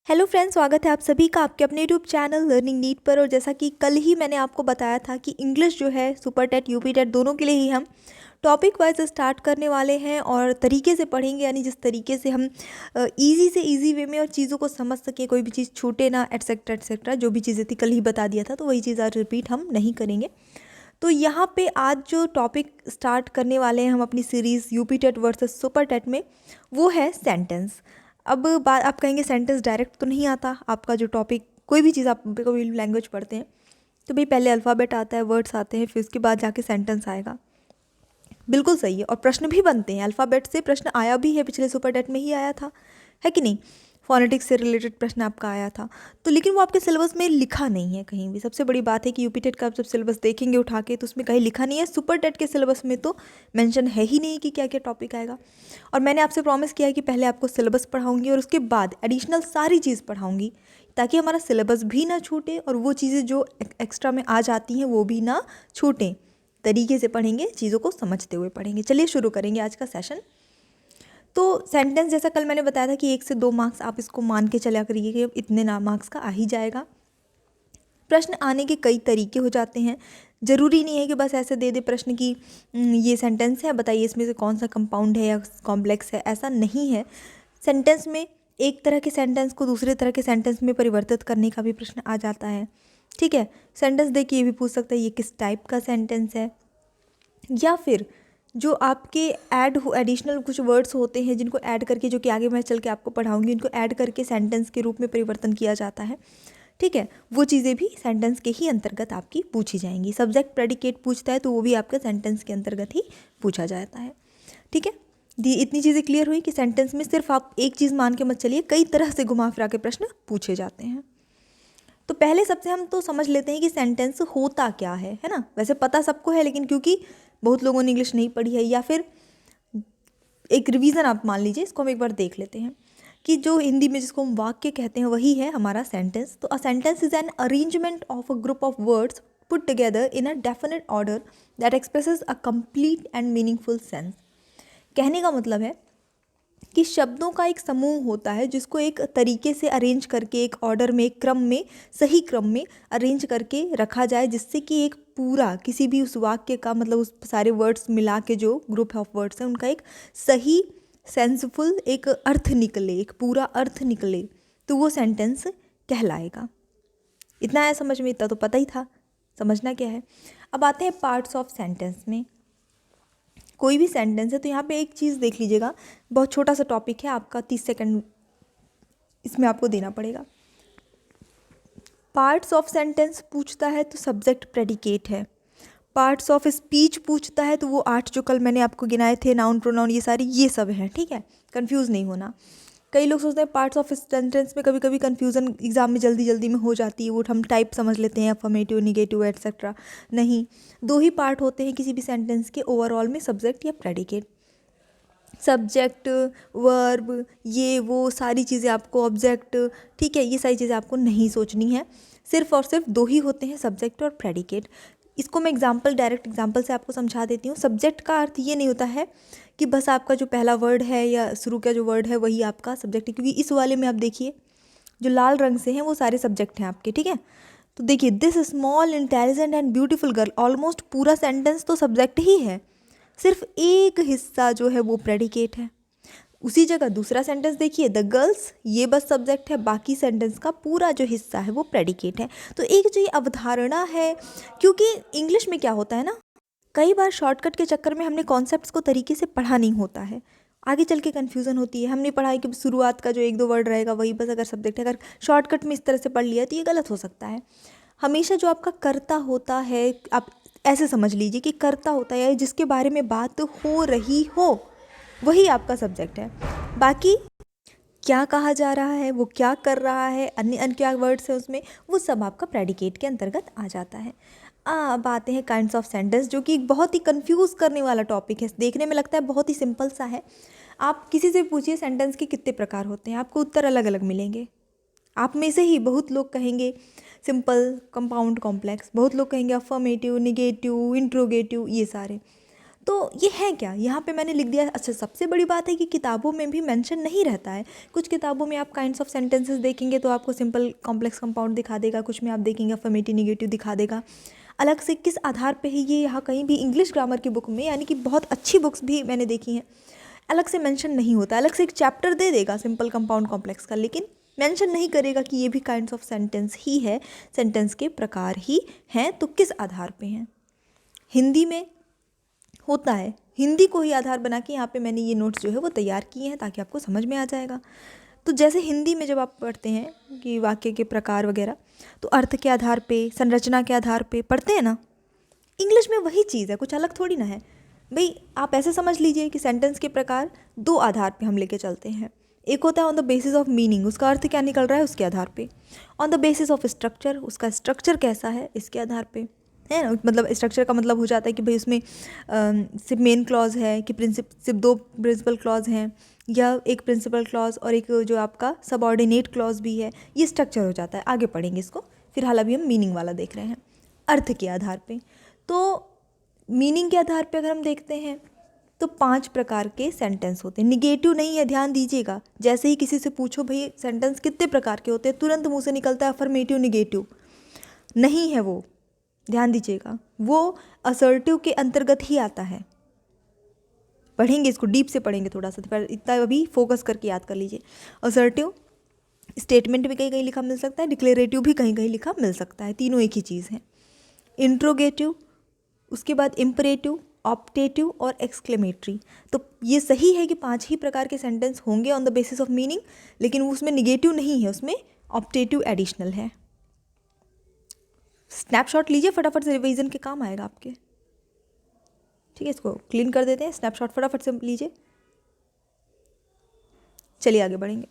Hello friends, स्वागत है आप सभी का आपके अपने यूट्यूब चैनल लर्निंग नीट पर। और जैसा कि कल ही मैंने आपको बताया था कि इंग्लिश जो है सुपर टेट यूपी टेट दोनों के लिए ही हम टॉपिक वाइज स्टार्ट करने वाले हैं और तरीके से पढ़ेंगे, यानी जिस तरीके से हम इजी से इजी वे में और चीज़ों को समझ सके, कोई भी चीज़ छूटे ना, एटसेट्रा एटसेट्रा। जो भी चीज़ें थी कल ही बता दिया था, तो वही चीज़ आज रिपीट हम नहीं करेंगे। तो यहाँ पे आज जो टॉपिक स्टार्ट करने वाले हैं हम अपनी series UP TET versus super TET में, वो है सेंटेंस। अब बात आप कहेंगे सेंटेंस डायरेक्ट तो नहीं आता। आपका जो टॉपिक, कोई भी चीज़ आप कोई भी लैंग्वेज पढ़ते हैं तो भाई पहले अल्फ़ाबेट आता है, वर्ड्स आते हैं, फिर उसके बाद जाके सेंटेंस आएगा। बिल्कुल सही है। और प्रश्न भी बनते हैं अल्फ़ाबेट से। प्रश्न आया भी है, पिछले सुपर टेट में ही आया था, है कि नहीं। फोनेटिक्स से रिलेटेड प्रश्न आपका आया था, तो लेकिन वो आपके सिलेबस में लिखा नहीं है कहीं भी। सबसे बड़ी बात है कि यूपी टेट का आप जब सिलेबस देखेंगे उठा के तो उसमें कहीं लिखा नहीं है। सुपर टेट के सिलेबस में तो मेंशन है ही नहीं कि क्या क्या टॉपिक आएगा। और मैंने आपसे प्रॉमिस किया है कि पहले आपको सिलेबस पढ़ाऊंगी और उसके बाद एडिशनल सारी चीज़ पढ़ाऊंगी, ताकि हमारा सिलेबस भी ना छूटे और वो चीज़ें जो एक्स्ट्रा में आ जाती हैं वो भी ना छूटें। तरीके से पढ़ेंगे, चीज़ों को समझते हुए पढ़ेंगे। चलिए शुरू करेंगे आज का सेशन। तो सेंटेंस, जैसा कल मैंने बताया था कि 1 से 2 मार्क्स आप इसको मान के चला करिए कि इतने ना मार्क्स का आ ही जाएगा। प्रश्न आने के कई तरीके हो जाते हैं। ज़रूरी नहीं है कि बस ऐसे दे दे प्रश्न की ये सेंटेंस है, बताइए इसमें से कौन सा कंपाउंड है या कॉम्प्लेक्स है। ऐसा नहीं है। सेंटेंस में एक तरह के सेंटेंस को दूसरे तरह के सेंटेंस में परिवर्तित करने का भी प्रश्न आ जाता है। ठीक है, सेंटेंस देखिए ये भी पूछ सकता है ये किस टाइप का सेंटेंस है, या फिर जो आपके ऐड हो एडिशनल कुछ वर्ड्स होते हैं जिनको ऐड करके, जो कि आगे मैं चल के आपको पढ़ाऊंगी, उनको ऐड करके सेंटेंस के रूप में परिवर्तन किया जाता है। ठीक है, वो चीज़ें भी सेंटेंस के ही अंतर्गत आपकी पूछी जाएंगी। सब्जेक्ट प्रेडिकेट पूछता है तो वो भी आपका सेंटेंस के अंतर्गत ही पूछा जाता है। ठीक है, इतनी चीज़ें क्लियर हुई कि सेंटेंस में सिर्फ आप एक चीज़ मान के मत चलिए, कई तरह से घुमा फिरा के प्रश्न पूछे जाते हैं। तो पहले सबसे हम तो समझ लेते हैं कि सेंटेंस होता क्या है ना। वैसे पता सबको है, लेकिन क्योंकि बहुत लोगों ने इंग्लिश नहीं पढ़ी है या फिर एक रिवीजन आप मान लीजिए, इसको हम एक बार देख लेते हैं कि जो हिंदी में जिसको हम वाक्य कहते हैं वही है हमारा सेंटेंस। तो a sentence is an arrangement of a group of words put together in a definite order that expresses a complete and meaningful sense. कहने का मतलब है कि शब्दों का एक समूह होता है जिसको एक तरीके से अरेंज करके, एक ऑर्डर में, एक क्रम में, सही क्रम में अरेंज करके रखा जाए, जिससे कि एक पूरा किसी भी उस वाक्य का, मतलब उस सारे वर्ड्स मिला के जो ग्रुप ऑफ वर्ड्स हैं उनका एक सही सेंसफुल एक अर्थ निकले, एक पूरा अर्थ निकले, तो वो सेंटेंस कहलाएगा। इतना है समझ में, इतना तो पता ही था। समझना क्या है। अब आते हैं पार्ट्स ऑफ सेंटेंस में। कोई भी सेंटेंस है तो यहाँ पे एक चीज़ देख लीजिएगा, बहुत छोटा सा टॉपिक है आपका, 30 सेकंड इसमें आपको देना पड़ेगा। पार्ट्स ऑफ सेंटेंस पूछता है तो सब्जेक्ट प्रेडिकेट है। पार्ट्स ऑफ स्पीच पूछता है तो वो 8 जो कल मैंने आपको गिनाए थे, नाउन प्रोनाउन ये सारी, ये सब हैं। ठीक है, कंफ्यूज नहीं होना। कई लोग सोचते हैं पार्ट्स ऑफ सेंटेंस में कभी कभी कंफ्यूजन एग्जाम में जल्दी जल्दी में हो जाती है, वो हम टाइप समझ लेते हैं, अफर्मेटिव, निगेटिव, एटसेट्रा। नहीं, 2 ही पार्ट होते हैं किसी भी सेंटेंस के ओवरऑल में, सब्जेक्ट या प्रेडिकेट। सब्जेक्ट, वर्ब, ये वो सारी चीज़ें आपको, ऑब्जेक्ट, ठीक है, ये सारी चीज़ें आपको नहीं सोचनी है। सिर्फ और सिर्फ 2 ही होते हैं, सब्जेक्ट और प्रेडिकेट। इसको मैं एग्जाम्पल, डायरेक्ट एग्जाम्पल से आपको समझा देती हूँ। सब्जेक्ट का अर्थ ये नहीं होता है कि बस आपका जो पहला वर्ड है या शुरू का जो वर्ड है वही आपका सब्जेक्ट है, क्योंकि इस वाले में आप देखिए जो लाल रंग से हैं वो सारे सब्जेक्ट हैं आपके। ठीक है, तो देखिए this small intelligent and beautiful girl, almost पूरा सेंटेंस तो सब्जेक्ट ही है, सिर्फ एक हिस्सा जो है वो प्रेडिकेट है। उसी जगह दूसरा सेंटेंस देखिए, द गर्ल्स, ये बस सब्जेक्ट है, बाकी सेंटेंस का पूरा जो हिस्सा है वो प्रेडिकेट है। तो एक जो ये अवधारणा है, क्योंकि इंग्लिश में क्या होता है ना, कई बार शॉर्टकट के चक्कर में हमने कॉन्सेप्ट्स को तरीके से पढ़ा नहीं होता है, आगे चल के कन्फ्यूज़न होती है। हमने पढ़ा है कि शुरुआत का जो 1-2 वर्ड रहेगा वही बस अगर सब्जेक्ट है, अगर शॉर्टकट में इस तरह से पढ़ लिया तो ये गलत हो सकता है। हमेशा जो आपका कर्ता होता है, आप ऐसे समझ लीजिए कि कर्ता होता है जिसके बारे में बात हो रही हो, वही आपका सब्जेक्ट है। बाकी क्या कहा जा रहा है, वो क्या कर रहा है, अन्य अन्य क्या वर्ड्स है उसमें, वो सब आपका प्रेडिकेट के अंतर्गत आ जाता है। अब आते हैं काइंड्स ऑफ सेंटेंस, जो कि एक बहुत ही कंफ्यूज करने वाला टॉपिक है। देखने में लगता है बहुत ही सिंपल सा है। आप किसी से पूछिए सेंटेंस के कितने प्रकार होते हैं, आपको उत्तर अलग अलग मिलेंगे। आप में से ही बहुत लोग कहेंगे सिंपल, कंपाउंड, कॉम्प्लेक्स, बहुत लोग कहेंगे अफर्मेटिव, निगेटिव, इंट्रोगेटिव, ये सारे। तो ये है क्या, यहाँ पे मैंने लिख दिया। अच्छा, सबसे बड़ी बात है कि किताबों में भी मेंशन नहीं रहता है। कुछ किताबों में आप काइंड्स ऑफ सेंटेंसेस देखेंगे तो आपको सिंपल कॉम्प्लेक्स कंपाउंड दिखा देगा, कुछ में आप देखेंगे अफर्मेटिव नेगेटिव दिखा देगा। अलग से किस आधार पे है ये, यहाँ कहीं भी इंग्लिश ग्रामर की बुक में, यानी कि बहुत अच्छी बुक्स भी मैंने देखी हैं, अलग से मेंशन नहीं होता। अलग से एक चैप्टर दे देगा सिंपल कंपाउंड कॉम्प्लेक्स का, लेकिन मेंशन नहीं करेगा कि ये भी काइंड्स ऑफ सेंटेंस ही है, सेंटेंस के प्रकार ही हैं। तो किस आधार पे हैं? हिंदी में होता है, हिंदी को ही आधार बना के यहाँ पे मैंने ये नोट्स जो है वो तैयार किए हैं ताकि आपको समझ में आ जाएगा। तो जैसे हिंदी में जब आप पढ़ते हैं कि वाक्य के प्रकार वगैरह, तो अर्थ के आधार पे, संरचना के आधार पे पढ़ते हैं ना। इंग्लिश में वही चीज़ है, कुछ अलग थोड़ी ना है भाई। आप ऐसे समझ लीजिए कि सेंटेंस के प्रकार दो आधार पे हम लेके चलते हैं। एक होता है on the basis of meaning, उसका अर्थ क्या निकल रहा है उसके आधार पे। On the basis of structure, उसका स्ट्रक्चर कैसा है इसके आधार पे, है ना। मतलब स्ट्रक्चर का मतलब हो जाता है कि भाई उसमें सिर्फ मेन क्लॉज है कि सिर्फ दो प्रिंसिपल क्लॉज हैं, या एक प्रिंसिपल क्लॉज और एक जो आपका सबऑर्डिनेट क्लॉज भी है, ये स्ट्रक्चर हो जाता है। आगे पढ़ेंगे इसको, फिलहाल अभी हम मीनिंग वाला देख रहे हैं। अर्थ के आधार पे, तो मीनिंग के आधार पे अगर हम देखते हैं तो 5 प्रकार के सेंटेंस होते हैं। निगेटिव नहीं है, ध्यान दीजिएगा। जैसे ही किसी से पूछो भाई सेंटेंस कितने प्रकार के होते हैं, तुरंत मुंह से निकलता है अफर्मेटिव निगेटिव। नहीं है वो, ध्यान दीजिएगा, वो असर्टिव के अंतर्गत ही आता है। पढ़ेंगे इसको, डीप से पढ़ेंगे थोड़ा सा, पर इतना अभी फोकस करके याद कर लीजिए। असर्टिव स्टेटमेंट भी कहीं कहीं लिखा मिल सकता है, डिक्लेरेटिव भी कहीं कहीं लिखा मिल सकता है, तीनों एक ही चीज़ है। इंट्रोगेटिव, उसके बाद इम्परेटिव, ऑप्टेटिव और एक्सक्लेमेटरी। तो ये सही है कि 5 ही प्रकार के सेंटेंस होंगे on the basis of meaning, लेकिन उसमें निगेटिव नहीं है, उसमें ऑप्टेटिव एडिशनल है। स्नैपशॉट लीजिए फटाफट से, रिवीजन के काम आएगा आपके। ठीक है, इसको क्लीन कर देते हैं, स्नैपशॉट फटाफट से लीजिए। चलिए आगे बढ़ेंगे।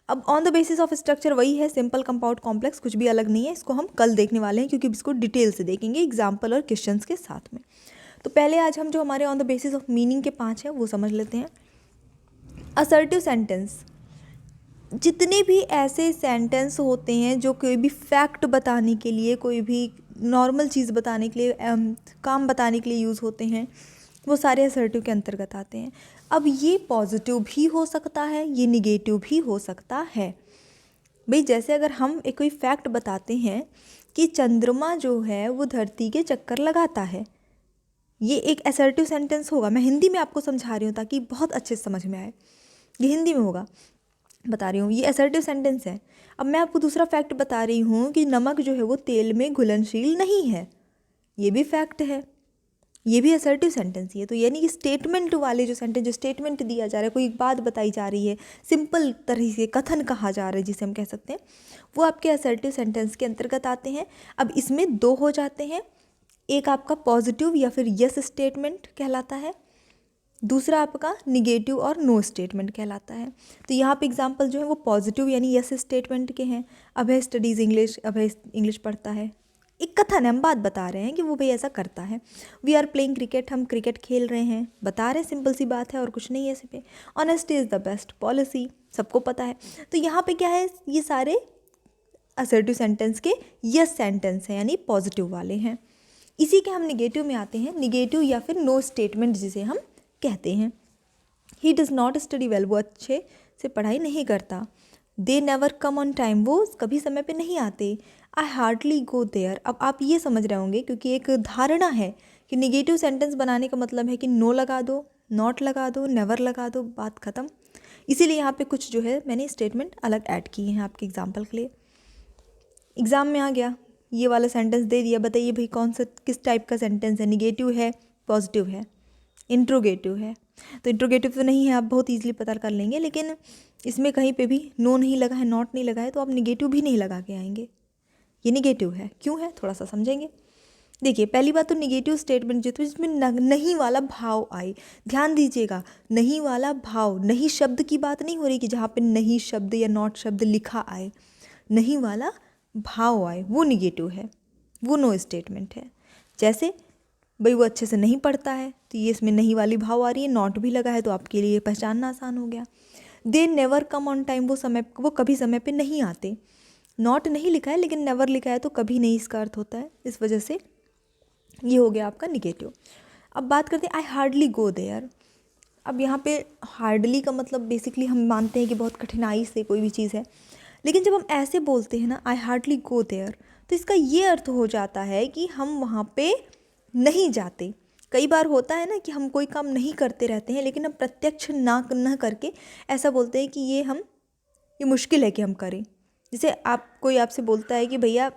अब on the basis of structure वही है, सिंपल कंपाउंड कॉम्प्लेक्स, कुछ भी अलग नहीं है। इसको हम कल देखने वाले हैं क्योंकि इसको डिटेल से देखेंगे एग्जाम्पल और क्वेश्चंस के साथ में। तो पहले आज हम जो हमारे on the basis of meaning के 5 हैं वो समझ लेते हैं। असर्टिव सेंटेंस, जितने भी ऐसे सेंटेंस होते हैं जो कोई भी फैक्ट बताने के लिए, कोई भी नॉर्मल चीज़ बताने के लिए, काम बताने के लिए यूज़ होते हैं, वो सारे असर्टिव के अंतर्गत आते हैं। अब ये पॉजिटिव भी हो सकता है, ये निगेटिव भी हो सकता है। भाई जैसे अगर हम एक कोई फैक्ट बताते हैं कि चंद्रमा जो है वो धरती के चक्कर लगाता है, ये एक असर्टिव सेंटेंस होगा। मैं हिंदी में आपको समझा रही हूँ ताकि बहुत अच्छे से समझ में आए, ये हिंदी में होगा, बता रही हूँ, ये असर्टिव सेंटेंस है। अब मैं आपको दूसरा फैक्ट बता रही हूँ कि नमक जो है वो तेल में घुलनशील नहीं है, ये भी फैक्ट है, ये भी असर्टिव सेंटेंस ही है। तो यानी कि स्टेटमेंट वाले जो सेंटेंस, जो स्टेटमेंट दिया जा रहा है, कोई एक बात बताई जा रही है, सिंपल तरह से कथन कहा जा रहा है जिसे हम कह सकते हैं, वो आपके असर्टिव सेंटेंस के अंतर्गत आते हैं। अब इसमें 2 हो जाते हैं, एक आपका पॉजिटिव या फिर यस स्टेटमेंट कहलाता है, दूसरा आपका निगेटिव और नो स्टेटमेंट कहलाता है। तो यहाँ पे एग्जांपल जो है वो पॉजिटिव यानी यस स्टेटमेंट के हैं। अभय स्टडीज़ इंग्लिश, अभय इंग्लिश पढ़ता है, एक कथन है, हम बात बता रहे हैं कि वो भाई ऐसा करता है। वी आर प्लेइंग क्रिकेट, हम क्रिकेट खेल रहे हैं, बता रहे हैं, सिंपल सी बात है और कुछ नहीं है इस पे। Honesty is the best policy, सबको पता है। तो यहाँ पे क्या है, ये सारे असर्टिव सेंटेंस के यस सेंटेंस हैं, यानी पॉजिटिव वाले हैं। इसी के हम निगेटिव में आते हैं, निगेटिव या फिर नो स्टेटमेंट जिसे हम कहते हैं। He does not study well, वो अच्छे से पढ़ाई नहीं करता। They never come on time, वो कभी समय पे नहीं आते। आई हार्डली गो देयर, अब आप ये समझ रहे होंगे क्योंकि एक धारणा है कि निगेटिव सेंटेंस बनाने का मतलब है कि नो लगा दो, नॉट लगा दो, नेवर लगा दो, बात ख़त्म। इसीलिए यहाँ पे कुछ जो है मैंने स्टेटमेंट अलग ऐड किए हैं आपके एग्जाम्पल के लिए। एग्ज़ाम में आ गया, ये वाला सेंटेंस दे दिया, बताइए भाई कौन सा, किस टाइप का सेंटेंस है, निगेटिव है, पॉजिटिव है, इंट्रोगेटिव है। तो इंट्रोगेटिव तो नहीं है, आप बहुत ईजिली पता कर लेंगे, लेकिन इसमें कहीं पे भी नो नहीं लगा है, नॉट नहीं लगा है, तो आप निगेटिव भी नहीं लगा के आएंगे। ये निगेटिव है, क्यों है थोड़ा सा समझेंगे। देखिए पहली बात तो निगेटिव स्टेटमेंट जो, तो जिसमें नहीं वाला भाव आए, ध्यान दीजिएगा, नहीं वाला भाव, नहीं शब्द की बात नहीं हो रही कि जहाँ पे नहीं शब्द या नॉट शब्द लिखा आए, नहीं वाला भाव आए, वो निगेटिव है, वो नो स्टेटमेंट है। जैसे भाई वो अच्छे से नहीं पढ़ता है, तो ये इसमें नहीं वाली भाव आ रही है, नॉट भी लगा है, तो आपके लिए पहचानना आसान हो गया। They never come on time, वो कभी समय पे नहीं आते। नॉट नहीं लिखा है लेकिन नेवर लिखा है, तो कभी नहीं इसका अर्थ होता है, इस वजह से ये हो गया आपका निगेटिव। अब बात करते हैं आई हार्डली गो देयर। अब यहाँ पे हार्डली का मतलब बेसिकली हम मानते हैं कि बहुत कठिनाई से कोई भी चीज़ है, लेकिन जब हम ऐसे बोलते हैं ना आई हार्डली गो देयर, तो इसका ये अर्थ हो जाता है कि हम वहाँ पे नहीं जाते। कई बार होता है ना कि हम कोई काम नहीं करते रहते हैं, लेकिन हम प्रत्यक्ष ना करके ऐसा बोलते हैं कि ये मुश्किल है कि हम करें। जैसे कोई आपसे बोलता है कि भैया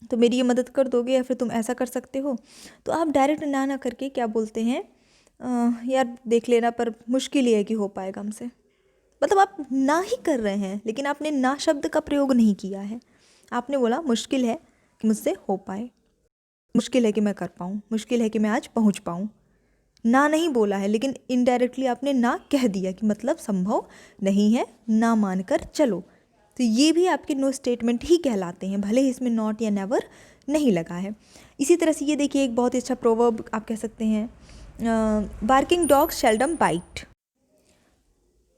तो मेरी ये मदद कर दोगे या फिर तुम ऐसा कर सकते हो, तो आप डायरेक्ट ना करके क्या बोलते हैं, यार देख लेना पर मुश्किल ही है कि हो पाएगा हमसे। मतलब आप ना ही कर रहे हैं, लेकिन आपने ना शब्द का प्रयोग नहीं किया है। आपने बोला मुश्किल है कि मुझसे हो पाए, मुश्किल है कि मैं कर पाऊँ, मुश्किल है कि मैं आज पहुँच पाऊँ। ना नहीं बोला है, लेकिन इनडायरेक्टली आपने ना कह दिया कि मतलब संभव नहीं है, ना मानकर चलो। तो ये भी आपके नो स्टेटमेंट ही कहलाते हैं, भले ही इसमें नॉट या नेवर नहीं लगा है। इसी तरह से ये देखिए एक बहुत ही अच्छा प्रोवर्ब आप कह सकते हैं, बार्किंग डॉग शेल्डम बाइट।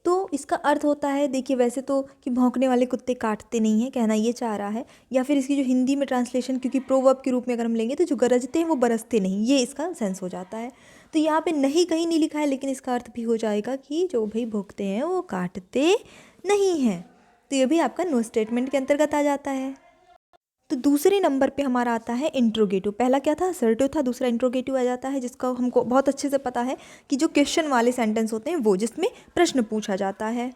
तो इसका अर्थ होता है, देखिए वैसे तो कि भौंकने वाले कुत्ते काटते नहीं हैं, कहना ये चाह रहा है, या फिर इसकी जो हिंदी में ट्रांसलेशन, क्योंकि प्रोवर्ब के रूप में अगर हम लेंगे तो जो गरजते हैं वो बरसते नहीं, ये इसका सेंस हो जाता है। तो यहाँ पे नहीं कहीं नहीं लिखा है, लेकिन इसका अर्थ भी हो जाएगा कि जो भाई भौंकते हैं वो काटते नहीं हैं। तो ये भी आपका नो स्टेटमेंट के अंतर्गत आ जाता है। तो दूसरे नंबर पे हमारा आता है इंट्रोगेटिव। पहला क्या था, असर्टिव था, दूसरा इंट्रोगेटिव आ जाता है, जिसका हमको बहुत अच्छे से पता है कि जो क्वेश्चन वाले सेंटेंस होते हैं वो, जिसमें प्रश्न पूछा जाता है।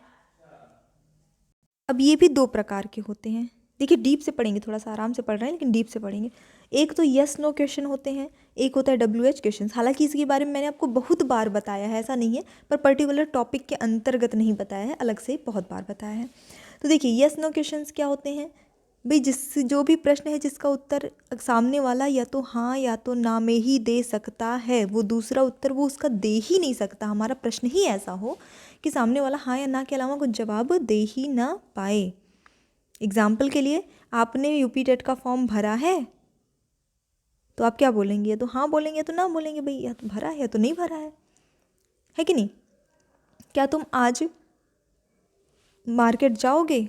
अब ये भी दो प्रकार के होते हैं। देखिए डीप से पढ़ेंगे, थोड़ा सा आराम से पढ़ रहे हैं लेकिन डीप से पढ़ेंगे। एक तो यस नो क्वेश्चन होते हैं, एक होता है WH क्वेश्चन। हालांकि इसके बारे में मैंने आपको बहुत बार बताया है, ऐसा नहीं है, पर पर्टिकुलर टॉपिक के अंतर्गत नहीं बताया है, अलग से बहुत बार बताया है। तो देखिए यस नो क्वेश्चंस क्या होते हैं भाई, जो भी प्रश्न है जिसका उत्तर सामने वाला या तो हाँ या तो ना में ही दे सकता है, वो दूसरा उत्तर वो उसका दे ही नहीं सकता। हमारा प्रश्न ही ऐसा हो कि सामने वाला हाँ या ना के अलावा कुछ जवाब दे ही ना पाए। एग्जाम्पल के लिए, आपने यूपी टेट का फॉर्म भरा है, तो आप क्या बोलेंगे, या तो हाँ बोलेंगे या तो ना बोलेंगे, भाई या तो भरा है या तो नहीं भरा है कि नहीं। क्या तुम आज मार्केट जाओगे,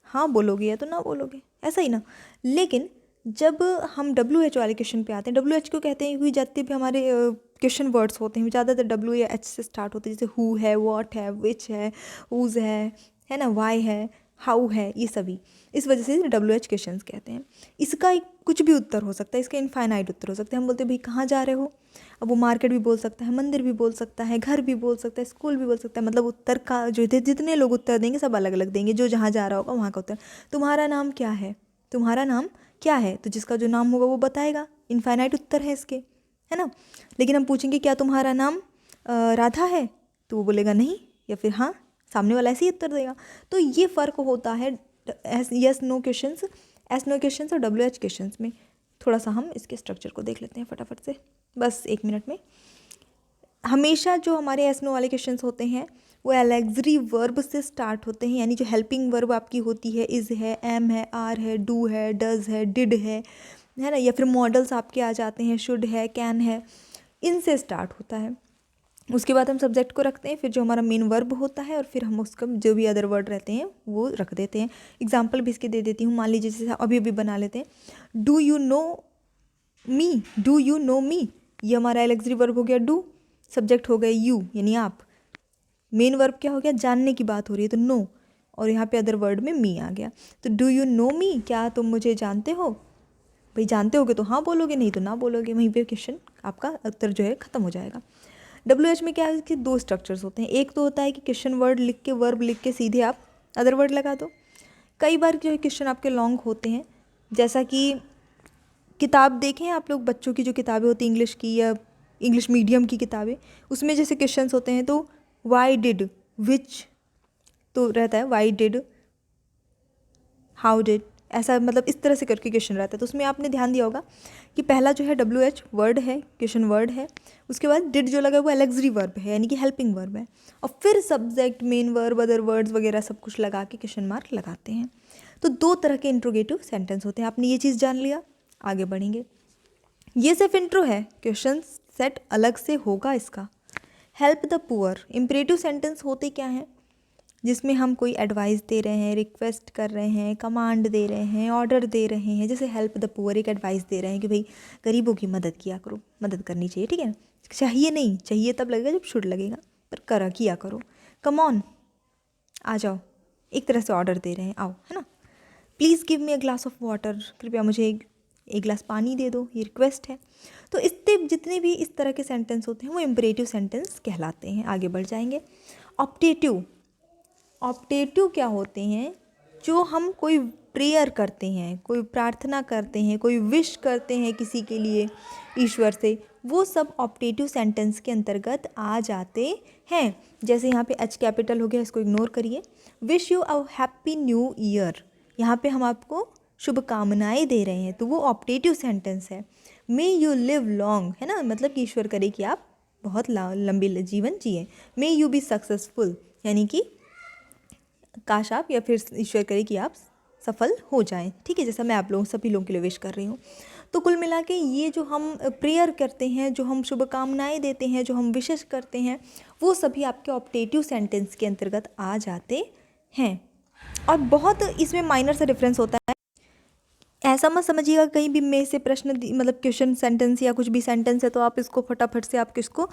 हाँ बोलोगे या तो ना बोलोगे, ऐसा ही ना। लेकिन जब हम WH वाले क्वेश्चन पे आते हैं, WH क्यों कहते हैं, क्योंकि जितने भी हमारे क्वेश्चन वर्ड्स होते हैं ज़्यादातर W या H से स्टार्ट होते हैं, जैसे हु है, वॉट है, विच है, हुज है ना, वाई है, हाउ है, ये सभी इस वजह से WH क्वेश्चंस कहते हैं। इसका एक कुछ भी उत्तर हो सकता है, इसका इनफाइनाइट उत्तर हो सकता है। हम बोलते हैं भाई कहाँ जा रहे हो, अब वो मार्केट भी बोल सकता है, मंदिर भी बोल सकता है, घर भी बोल सकता है, स्कूल भी बोल सकता है। मतलब उत्तर का जो जितने लोग उत्तर देंगे सब अलग अलग देंगे, जो जहाँ जा रहा होगा वहाँ का उत्तर। तुम्हारा नाम क्या है, तुम्हारा नाम क्या है, तो जिसका जो नाम होगा वो बताएगा, इनफाइनाइट उत्तर है इसके, है ना। लेकिन हम पूछेंगे क्या तुम्हारा नाम राधा है, तो वो बोलेगा नहीं, या फिर हाँ, सामने वाला ऐसे ही उत्तर देगा। तो ये फ़र्क होता है yes no questions, yes no questions और WH क्वेश्चंस में। थोड़ा सा हम इसके स्ट्रक्चर को देख लेते हैं फटाफट से, बस 1 मिनट में। हमेशा जो हमारे एस नो वाले क्वेश्चंस होते हैं वो एलेक्सरी वर्ब से स्टार्ट होते हैं, यानी जो हेल्पिंग वर्ब आपकी होती है, इज़ है, एम है, आर है, डू है, डज है, डिड है ना, या फिर मॉडल्स आपके आ जाते हैं, शुड है, कैन है, इनसे स्टार्ट होता है। उसके बाद हम सब्जेक्ट को रखते हैं, फिर जो हमारा मेन वर्ब होता है, और फिर हम उसका जो भी अदर वर्ड रहते हैं वो रख देते हैं। एग्जाम्पल भी इसके दे देती हूँ। मान लीजिए जैसे अभी अभी बना लेते हैं, do you know me, do you know me, ये हमारा एलेक्सरी वर्ब हो गया डू, सब्जेक्ट हो गए यू यानी आप, मेन वर्ब क्या हो गया, जानने की बात हो रही है तो नो, और यहाँ पे अदर वर्ड में मी आ गया। तो डू यू नो मी, क्या तुम मुझे जानते हो, भाई जानते होगे तो हाँ बोलोगे, नहीं तो ना बोलोगे, वहीं पे क्वेश्चन आपका उत्तर जो है ख़त्म हो जाएगा। WH में क्या है कि 2 स्ट्रक्चर्स होते हैं। एक तो होता है कि क्वेश्चन वर्ड लिख के, वर्ब लिख के सीधे आप अदर वर्ड लगा दो। कई बार जो है क्वेश्चन आपके लॉन्ग होते हैं, जैसा कि किताब देखें आप लोग, बच्चों की जो किताबें होती हैं इंग्लिश की या इंग्लिश मीडियम की किताबें, उसमें जैसे क्वेश्चंस होते हैं तो वाई डिड, विच तो रहता है, वाई डिड, हाउ डिड, ऐसा मतलब इस तरह से करके क्वेश्चन रहता है। तो उसमें आपने ध्यान दिया होगा कि पहला जो है WH वर्ड है, क्वेश्चन वर्ड है, उसके बाद डिड जो लगा है वो एलेक्सरी वर्ब है, यानी कि हेल्पिंग वर्ब है, और फिर subject, main verb, other words वगैरह सब कुछ लगा के क्वेश्चन मार्क लगाते हैं। तो 2 तरह के इंट्रोगेटिव सेंटेंस होते हैं। आपने ये चीज़ जान लिया, आगे बढ़ेंगे। ये सिर्फ इंट्रो है, क्वेश्चन सेट अलग से होगा इसका। Help the poor, imperative sentence होते क्या हैं, जिसमें हम कोई एडवाइस दे रहे हैं, रिक्वेस्ट कर रहे हैं, कमांड दे रहे हैं, ऑर्डर दे रहे हैं। जैसे हेल्प द पुअर, एक एडवाइस दे रहे हैं कि भाई गरीबों की मदद किया करो, मदद करनी चाहिए, ठीक है। चाहिए नहीं, चाहिए तब लगेगा जब शुड लगेगा, पर करा किया करो। कम ऑन, आ जाओ, एक तरह से ऑर्डर दे रहे हैं, आओ, है ना। Please give me a glass of water, कृपया मुझे एक गिलास पानी दे दो, ये रिक्वेस्ट है। तो इससे जितने भी इस तरह के सेंटेंस होते हैं वो इम्परेटिव सेंटेंस कहलाते हैं। आगे बढ़ जाएंगे। ऑप्टेटिव, ऑप्टेटिव क्या होते हैं? जो हम कोई प्रेयर करते हैं, कोई प्रार्थना करते हैं, कोई विश करते हैं किसी के लिए ईश्वर से, वो सब ऑप्टेटिव सेंटेंस के अंतर्गत आ जाते हैं। जैसे यहाँ पे एच कैपिटल हो गया, इसको इग्नोर करिए। Wish you a happy new year, यहाँ पे हम आपको शुभकामनाएं दे रहे हैं, तो वो ऑप्टेटिव सेंटेंस है। मे यू लिव लॉन्ग, है ना, मतलब कि ईश्वर करे कि आप बहुत लंबी जीवन जिए। मे यू बी सक्सेसफुल, यानी कि काश आप, या फिर ईश्वर करे कि आप सफल हो जाएं, ठीक है, जैसा मैं आप लोगों सभी लोगों के लिए विश कर रही हूँ। तो कुल मिला के ये जो हम प्रेयर करते हैं, जो हम शुभकामनाएं देते हैं, जो हम विशेष करते हैं, वो सभी आपके ऑप्टेटिव सेंटेंस के अंतर्गत आ जाते हैं। और बहुत इसमें माइनर सा डिफरेंस होता है, ऐसा मत समझिएगा कहीं भी में से प्रश्न मतलब क्वेश्चन सेंटेंस या कुछ भी सेंटेंस है तो आप इसको फटाफट से आप किसको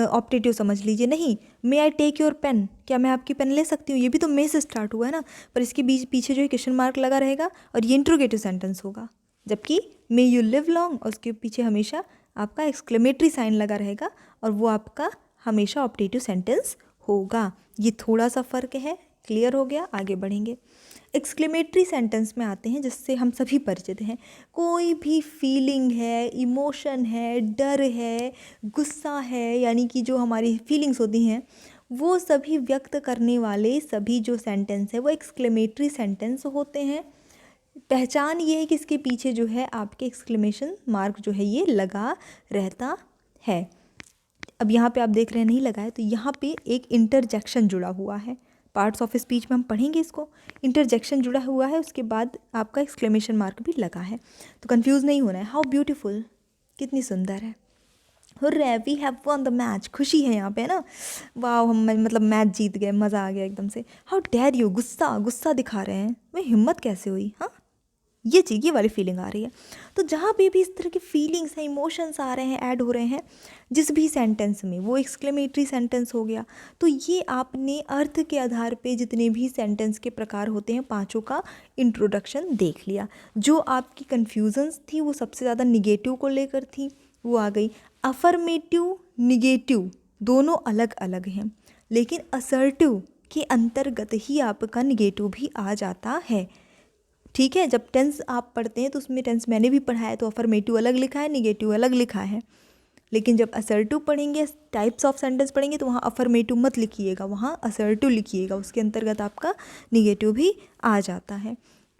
ऑप्टेटिव समझ लीजिए। नहीं, मे आई टेक योर पेन, क्या मैं आपकी पेन ले सकती हूँ, ये भी तो मे से स्टार्ट हुआ है ना, पर इसके बीच पीछे जो है क्वेश्चन मार्क लगा रहेगा और ये इंट्रोगेटिव सेंटेंस होगा। जबकि मे यू लिव लॉन्ग और उसके पीछे हमेशा आपका एक्सक्लेमेटरी साइन लगा रहेगा और वो आपका हमेशा ऑप्टेटिव सेंटेंस होगा। ये थोड़ा सा फ़र्क है, क्लियर हो गया। आगे बढ़ेंगे। एक्सक्लेमेटरी सेंटेंस में आते हैं जिससे हम सभी परिचित हैं। कोई भी फीलिंग है, इमोशन है, डर है, गुस्सा है, यानी कि जो हमारी फीलिंग्स होती हैं वो सभी व्यक्त करने वाले सभी जो सेंटेंस है वो एक्सक्लेमेटरी सेंटेंस होते हैं। पहचान ये है कि इसके पीछे जो है आपके एक्सक्लेमेशन मार्क जो है ये लगा रहता है। अब यहाँ पे आप देख रहे हैं नहीं लगा है, तो यहाँ पे एक इंटरजेक्शन जुड़ा हुआ है। पार्ट्स ऑफ स्पीच में हम पढ़ेंगे इसको। इंटरजेक्शन जुड़ा हुआ है, उसके बाद आपका एक्सक्लेमेशन मार्क भी लगा है, तो कंफ्यूज नहीं होना है। हाउ ब्यूटीफुल, कितनी सुंदर है। Hurray we have won the match, खुशी है यहाँ पे, है ना। वाह, हम मतलब मैच जीत गए, मज़ा आ गया एकदम से। हाउ डेयर यू, गुस्सा गुस्सा दिखा रहे हैं, मैं हिम्मत कैसे हुई, हाँ, ये वाली फीलिंग आ रही है। तो जहाँ पे भी इस तरह की फीलिंग्स हैं, इमोशंस आ रहे हैं, ऐड हो रहे हैं जिस भी सेंटेंस में, वो एक्सक्लेमेटरी सेंटेंस हो गया। तो ये आपने अर्थ के आधार पे जितने भी सेंटेंस के प्रकार होते हैं पांचों का इंट्रोडक्शन देख लिया। जो आपकी कन्फ्यूजन्स थी वो सबसे ज़्यादा निगेटिव को लेकर थी, वो आ गई। अफर्मेटिव निगेटिव दोनों अलग अलग हैं, लेकिन असर्टिव के अंतर्गत ही आपका निगेटिव भी आ जाता है, ठीक है। जब टेंस आप पढ़ते हैं तो उसमें टेंस मैंने भी पढ़ा है, तो अफर्मेटिव अलग लिखा है, निगेटिव अलग लिखा है। लेकिन जब असर्टिव पढ़ेंगे, टाइप्स ऑफ सेंटेंस पढ़ेंगे, तो वहाँ अफर्मेटिव मत लिखिएगा, वहाँ असर्टिव लिखिएगा, उसके अंतर्गत आपका निगेटिव भी आ जाता है।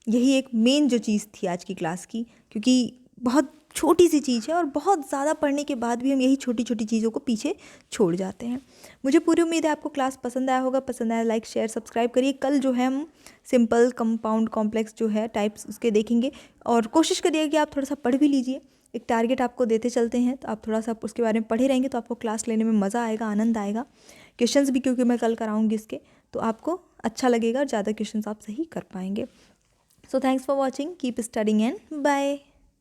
यही एक मेन जो चीज़ थी आज की क्लास की, क्योंकि बहुत छोटी सी चीज़ है और बहुत ज़्यादा पढ़ने के बाद भी हम यही छोटी छोटी चीज़ों को पीछे छोड़ जाते हैं। मुझे पूरी उम्मीद है आपको क्लास पसंद आया होगा। पसंद आया लाइक शेयर सब्सक्राइब करिए। कल जो है हम सिंपल, कंपाउंड, कॉम्प्लेक्स जो है टाइप्स उसके देखेंगे, और कोशिश करिए कि आप थोड़ा सा पढ़ भी लीजिए। एक टारगेट आपको देते चलते हैं, तो आप थोड़ा सा उसके बारे में पढ़े रहेंगे तो आपको क्लास लेने में मज़ा आएगा, आनंद आएगा। क्वेश्चंस भी क्योंकि मैं कल कराऊंगी इसके, तो आपको अच्छा लगेगा और ज़्यादा क्वेश्चंस आप सही कर पाएंगे। So thanks for watching, keep studying and bye.